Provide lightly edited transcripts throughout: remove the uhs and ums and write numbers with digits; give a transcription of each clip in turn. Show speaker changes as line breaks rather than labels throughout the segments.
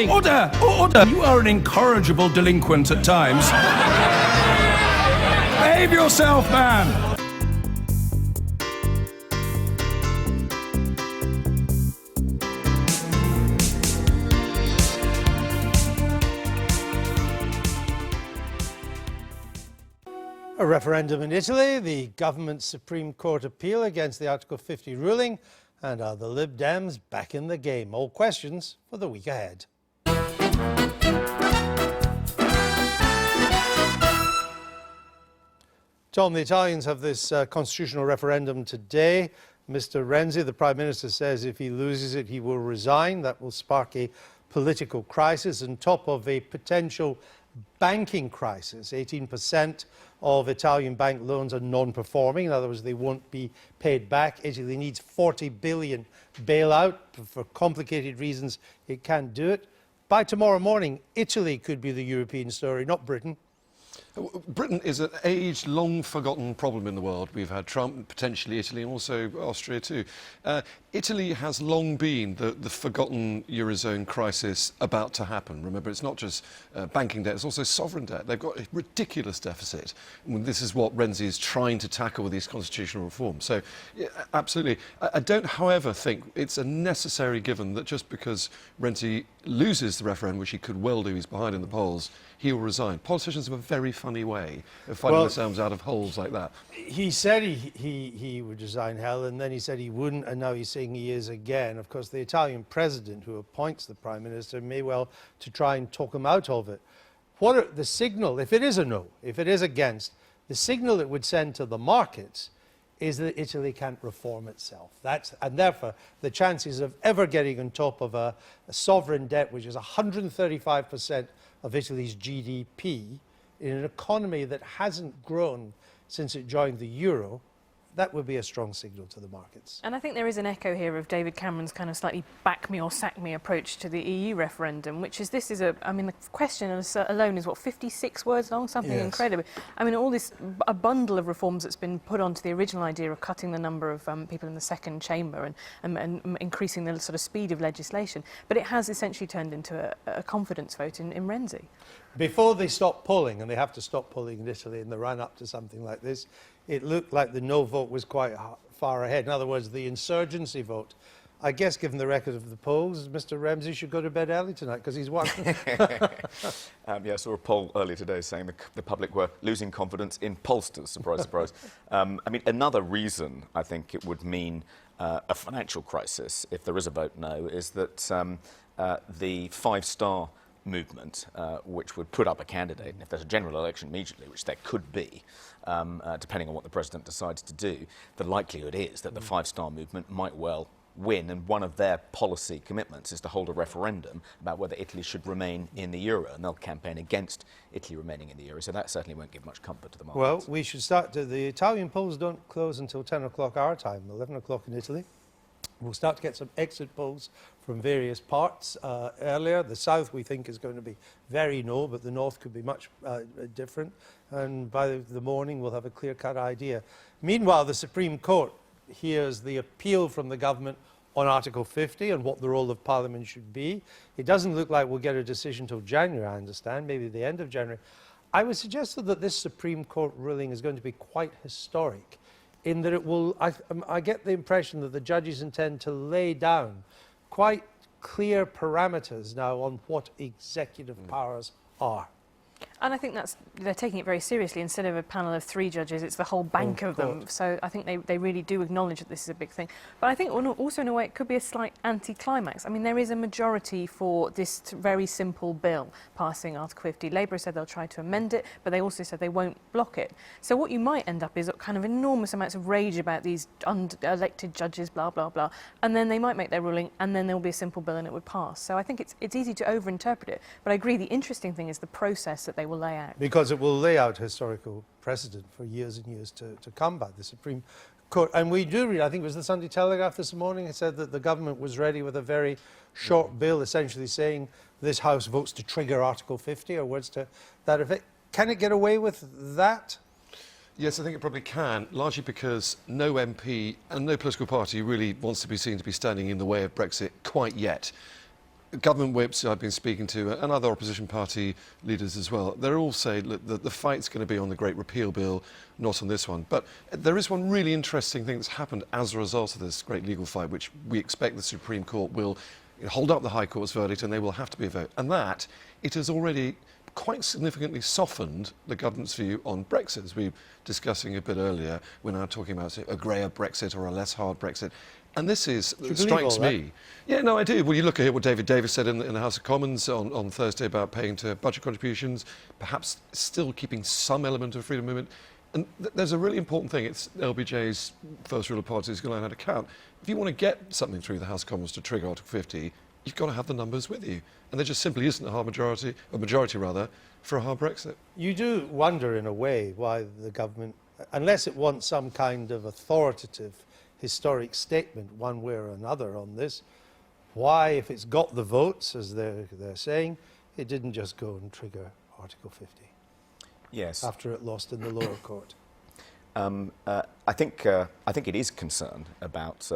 Order! Order! You are an incorrigible delinquent at times. Behave yourself, man!
A referendum in Italy, the government's Supreme Court appeal against the Article 50 ruling, and are the LibDems back in the game? All questions for the week ahead. Tom, the Italians have this constitutional referendum today. Mr. Renzi, the Prime Minister, says if he loses it, he will resign. That will spark a political crisis on top of a potential banking crisis. 18% of Italian bank loans are non-performing. In other words, they won't be paid back. Italy needs 40 billion bailout. For complicated reasons, it can't do it. By tomorrow morning, Italy could be the European story, not Britain.
Britain is an age long forgotten problem in the world. We've had Trump, potentially Italy, and also Austria too. Italy has long been the forgotten Eurozone crisis about to happen. Remember, it's not just banking debt, it's also sovereign debt. They've got a ridiculous deficit. This is what Renzi is trying to tackle with these constitutional reforms. So, yeah, absolutely. I don't, however, think it's a necessary given that just because Renzi loses the referendum, which he could well do, he's behind in the polls, he'll resign. Politicians have a very funny way of finding themselves out of holes like that.
He said he would resign, Helen, and then he said he wouldn't, and now he's saying he is again. Of course, the Italian president, who appoints the Prime Minister, may well to try and talk him out of it. What are the signal, if it is a no, if it is against, the signal it would send to the markets is that Italy can't reform itself. And therefore, the chances of ever getting on top of a sovereign debt, which is 135% of Italy's GDP, in an economy that hasn't grown since it joined the euro, that would be a strong signal to the markets.
And I think there is an echo here of David Cameron's kind of slightly back me or sack me approach to the EU referendum, which is I mean, the question alone is, what, 56 words long? Something incredible. I mean, all this, a bundle of reforms that's been put onto the original idea of cutting the number of people in the second chamber and increasing the sort of speed of legislation. But it has essentially turned into a confidence vote in Renzi.
Before they stop polling, and they have to stop polling in Italy in the run-up to something like this, it looked like the no vote was quite far ahead. In other words, the insurgency vote. I guess, given the record of the polls, Mr. Renzi should go to bed early tonight because he's won.
I saw a poll earlier today saying the public were losing confidence in pollsters. Surprise, surprise. I mean, another reason I think it would mean a financial crisis if there is a vote no is that the five-star movement, which would put up a candidate, and if there's a general election immediately, which there could be, depending on what the president decides to do, the likelihood is that the five-star movement might well win, and one of their policy commitments is to hold a referendum about whether Italy should remain in the euro, and they'll campaign against Italy remaining in the euro, so that certainly won't give much comfort to the markets.
Well, we should start the Italian polls don't close until 10 o'clock our time, 11 o'clock in Italy. We'll start to get some exit polls from various parts earlier. The south, we think, is going to be very no, but the north could be much different. And by the morning, we'll have a clear-cut idea. Meanwhile, the Supreme Court hears the appeal from the government on Article 50 and what the role of Parliament should be. It doesn't look like we'll get a decision till January, I understand, maybe the end of January. I would suggest that this Supreme Court ruling is going to be quite historic, in that it will, I get the impression that the judges intend to lay down quite clear parameters now on what executive powers are.
And I think they're taking it very seriously. Instead of a panel of 3 judges, it's the whole bank of them. So I think they really do acknowledge that this is a big thing. But I think also, in a way, it could be a slight anti-climax. I mean, there is a majority for this very simple bill passing Article 50. Labour said they'll try to amend it, but they also said they won't block it. So what you might end up is kind of enormous amounts of rage about these unelected judges, blah, blah, blah. And then they might make their ruling, and then there will be a simple bill and it would pass. So I think it's easy to overinterpret it. But I agree, the interesting thing is the process that they will lay out.
Because it will lay out historical precedent for years and years to come by the Supreme Court. And we do read, I think it was the Sunday Telegraph this morning, it said that the government was ready with a very short bill, essentially saying this House votes to trigger Article 50, or words to that effect. Can it get away with that?
Yes, I think it probably can, largely because no MP and no political party really wants to be seen to be standing in the way of Brexit quite yet. government whips I've been speaking to, and other opposition party leaders as well, they're all saying that the fight's going to be on the Great Repeal Bill, not on this one. But there is one really interesting thing that's happened as a result of this great legal fight, which we expect the Supreme Court will hold up the High Court's verdict, and they will have to be a vote. And that, it has already quite significantly softened the government's view on Brexit, as we were discussing a bit earlier. We're now talking about a greyer Brexit or a less hard Brexit. And this strikes me. Yeah, no, I do. Well, you look at what David Davis said in the House of Commons on Thursday about paying to budget contributions, perhaps still keeping some element of freedom of movement. And there's a really important thing. It's LBJ's first rule of party is going to learn how to count. If you want to get something through the House of Commons to trigger Article 50, you've got to have the numbers with you. And there just simply isn't a majority rather, for a hard Brexit.
You do wonder, in a way, why the government, unless it wants some kind of authoritative historic statement one way or another on this, why, if it's got the votes, as they're saying, it didn't just go and trigger Article 50.
Yes.
After it lost in the lower court.
I think it is concern about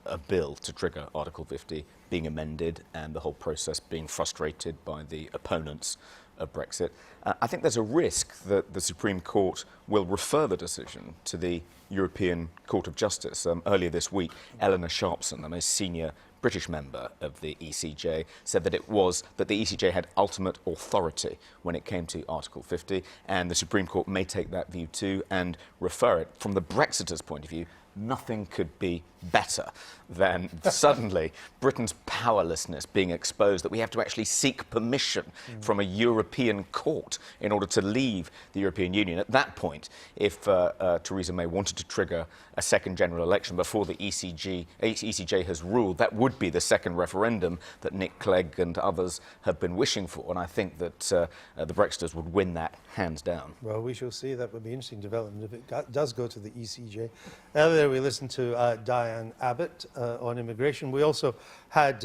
a bill to trigger Article 50 being amended and the whole process being frustrated by the opponents of Brexit. I think there's a risk that the Supreme Court will refer the decision to the European Court of Justice. Earlier this week, Eleanor Sharpson, the most senior British member of the ECJ, said that the ECJ had ultimate authority when it came to Article 50, and the Supreme Court may take that view too and refer it. From the Brexiters' point of view, nothing could be better than suddenly Britain's powerlessness being exposed, that we have to actually seek permission from a European court in order to leave the European Union. At that point, if Theresa May wanted to trigger a second general election before the ECJ has ruled, that would be the second referendum that Nick Clegg and others have been wishing for, and I think that the Brexiters would win that hands down.
Well, we shall see. That would be an interesting development if it does go to the ECJ. Earlier we listened to Diane Abbott on immigration. We also had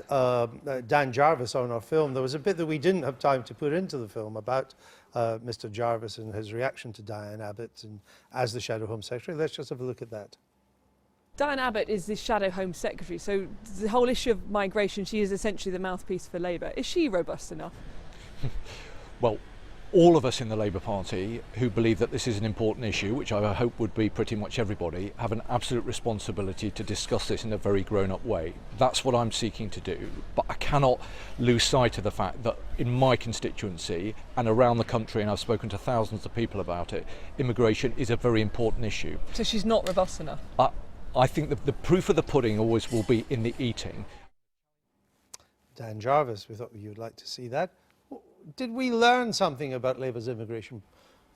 Dan Jarvis on our film. There was a bit that we didn't have time to put into the film about Mr. Jarvis and his reaction to Diane Abbott and as the Shadow Home Secretary. Let's just have a look at that.
Diane Abbott is the Shadow Home Secretary, so the whole issue of migration, she is essentially the mouthpiece for Labour. Is she robust enough?
Well, all of us in the Labour Party who believe that this is an important issue, which I hope would be pretty much everybody, have an absolute responsibility to discuss this in a very grown-up way. That's what I'm seeking to do, but I cannot lose sight of the fact that in my constituency and around the country, and I've spoken to thousands of people about it, immigration is a very important issue.
So she's not robust enough?
I think the proof of the pudding always will be in the eating.
Dan Jarvis, we thought you'd like to see that. Did we learn something about Labour's immigration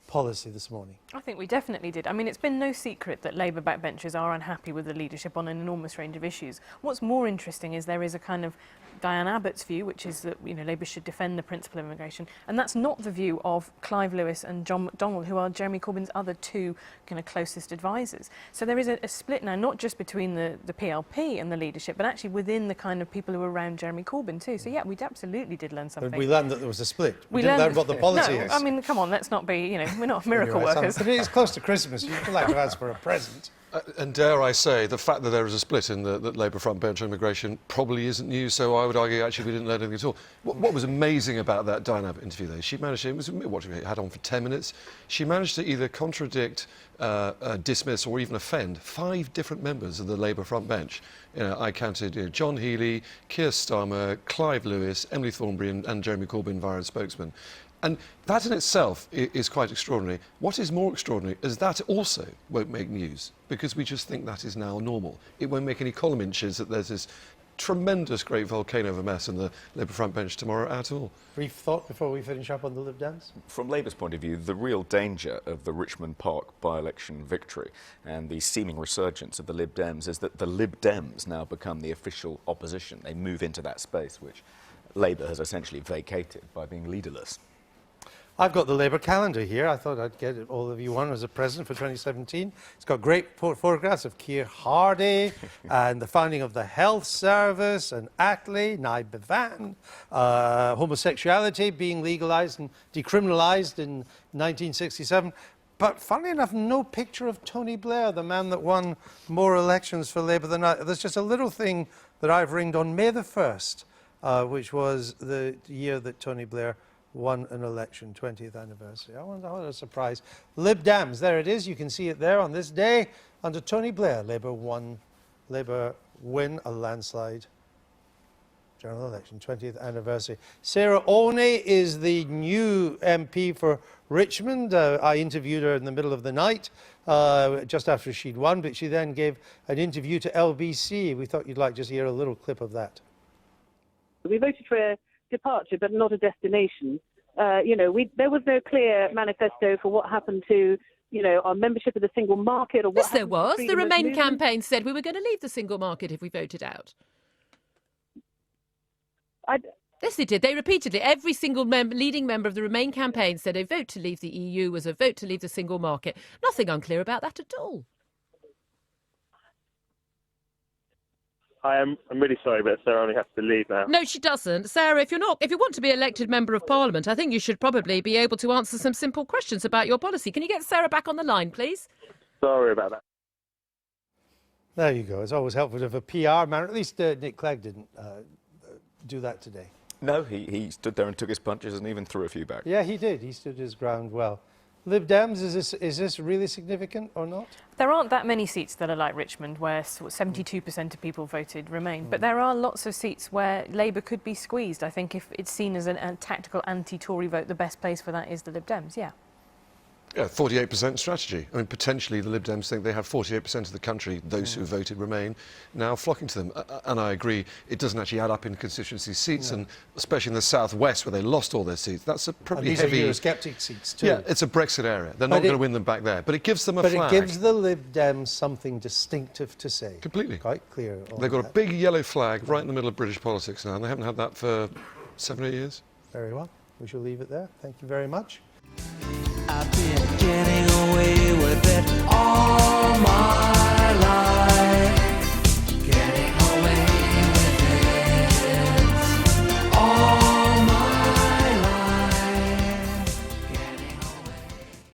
policy this morning?
I think we definitely did. I mean, it's been no secret that Labour backbenchers are unhappy with the leadership on an enormous range of issues. What's more interesting is there is a kind of Diane Abbott's view, which is that Labour should defend the principle of immigration, and that's not the view of Clive Lewis and John McDonnell, who are Jeremy Corbyn's other two kind of closest advisors. So there is a split now, not just between the PLP and the leadership, but actually within the kind of people who are around Jeremy Corbyn too. So yeah, we absolutely did learn something.
But we learned that there was a split.
We
didn't
learned
learn what the policy
no,
is.
I mean, come on, let's not be, we're not miracle workers.
But it is close to Christmas. You'd like to ask for a present.
And dare I say, the fact that there is a split in the Labour front bench on immigration probably isn't news, so I would argue actually we didn't learn anything at all. What was amazing about that Diane Abbott interview, though, she managed to, it was what we had on for 10 minutes, she managed to either contradict, dismiss or even offend 5 different members of the Labour front bench. I counted John Healey, Keir Starmer, Clive Lewis, Emily Thornberry and Jeremy Corbyn via a spokesman. And that in itself is quite extraordinary. What is more extraordinary is that also won't make news, because we just think that is now normal. It won't make any column inches that there's this tremendous great volcano of a mess in the Labour front bench tomorrow at all.
Brief thought before we finish up on the Lib Dems?
From Labour's point of view, the real danger of the Richmond Park by-election victory and the seeming resurgence of the Lib Dems is that the Lib Dems now become the official opposition. They move into that space which Labour has essentially vacated by being leaderless.
I've got the Labour calendar here. I thought I'd get all of you one as a present for 2017. It's got great photographs of Keir Hardie and the founding of the Health Service and Attlee, Naib Bivan, homosexuality being legalised and decriminalised in 1967. But funnily enough, no picture of Tony Blair, the man that won more elections for Labour than I. There's just a little thing that I've ringed on May the 1st. which was the year that Tony Blair won an election, 20th anniversary. I wonder, what a surprise. Lib Dems, there it is. You can see it there on this day. Under Tony Blair, Labour win a landslide general election, 20th anniversary. Sarah Olney is the new MP for Richmond. I interviewed her in the middle of the night, just after she'd won, but she then gave an interview to LBC. We thought you'd like just hear a little clip of that.
We voted for a departure, but not a destination. There was no clear manifesto for what happened to, our membership of the single market, or what.
Yes, there was. The Remain
movement.
campaign said we were going to leave the single market if we voted out. Yes, they did. They repeatedly, every single leading member of the Remain campaign said a vote to leave the EU was a vote to leave the single market. Nothing unclear about that at all.
I'm really sorry, but Sarah only has to leave now.
No, she doesn't. Sarah, if you want to be elected Member of Parliament, I think you should probably be able to answer some simple questions about your policy. Can you get Sarah back on the line, please?
Sorry about that.
There you go. It's always helpful to have a PR man. At least Nick Clegg didn't do that today.
No, he stood there and took his punches and even threw a few back.
Yeah, he did. He stood his ground well. Lib Dems, is this really significant or not?
There aren't that many seats that are like Richmond, where 72% of people voted Remain. But there are lots of seats where Labour could be squeezed. I think if it's seen as a tactical anti-Tory vote, the best place for that is the Lib Dems, yeah.
Yeah, 48% strategy. I mean, potentially the Lib Dems think they have 48% of the country, those who voted Remain, now flocking to them. And I agree, it doesn't actually add up in constituency seats, and especially in the southwest where they lost all their seats. That's a pretty
these
heavy...
are Eurosceptic seats too.
Yeah, it's a Brexit area. They're not going to win them back there. But it gives them a flag.
But it gives the Lib Dems something distinctive to say.
Completely.
Quite clear.
They've got a big yellow flag right in the middle of British politics now, and they haven't had that for 7 or 8 years.
Very well. We shall leave it there. Thank you very much.
I've been